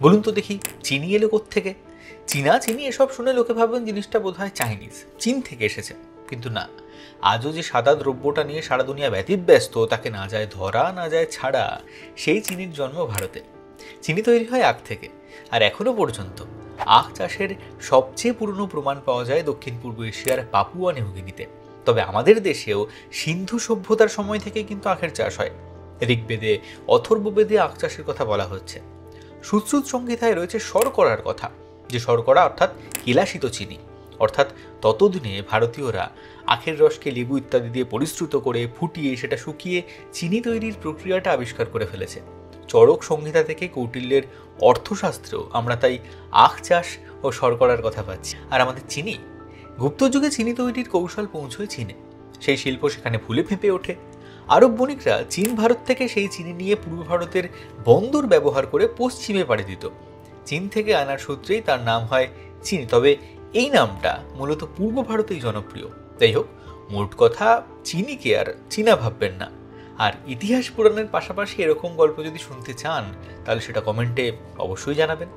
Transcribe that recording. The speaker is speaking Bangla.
বলুন তো দেখি, চিনি এলো কোত্থেকে? চীনা চিনি এসব শুনে লোকে ভাববেন জিনিসটা বোধহয় চাইনিজ, চীন থেকে এসেছে। কিন্তু না, আজও যে সাদা দ্রব্যটা নিয়ে সারা দুনিয়া ব্যতিব্যস্ত, তাকে না যায় ধরা না যায় ছাড়া, সেই চিনির জন্ম ভারতে। চিনি তৈরি হয় আখ থেকে, আর এখনো পর্যন্ত আখ চাষের সবচেয়ে পুরনো প্রমাণ পাওয়া যায় দক্ষিণ পূর্ব এশিয়ার পাপুয়া নিউগিনিতে। তবে আমাদের দেশেও সিন্ধু সভ্যতার সময় থেকে কিন্তু আখের চাষ হয়। ঋগ্বেদে, অথর্ববেদে আখ চাষের কথা বলা হচ্ছে। সুশ্রুত সংহিতায় রয়েছে শর্করার কথা, যে শর্করা অর্থাৎ কেলাসিত চিনি, অর্থাৎ ততদিনে ভারতীয়রা আখের রসকে লেবু ইত্যাদি দিয়ে পরিশ্রুত করে ফুটিয়ে সেটা শুকিয়ে চিনি তৈরির প্রক্রিয়াটা আবিষ্কার করে ফেলেছে। চরক সংহিতা থেকে কৌটিল্যের অর্থশাস্ত্রেও আমরা তাই আখ চাষ ও শর্করার কথা পাচ্ছি। আর আমাদের চিনি, গুপ্ত যুগে চিনি তৈরির কৌশল পৌঁছয় চীনে। সেই শিল্প সেখানে ফুলে ফেঁপে ওঠে। আরব বণিকরা চীন ভারত থেকে সেই চিনি নিয়ে পূর্ব ভারতের বন্দর ব্যবহার করে পশ্চিমে পাড়ি দিত। চীন থেকে আনার সূত্রেই তার নাম হয় চিনি। তবে এই নামটা মূলত পূর্ব ভারতেই জনপ্রিয়। যাই হোক, মোট কথা, চিনিকে আর চীনা ভাববেন না। আর ইতিহাস পুরাণের পাশাপাশি এরকম গল্প যদি শুনতে চান, তাহলে সেটা কমেন্টে অবশ্যই জানাবেন।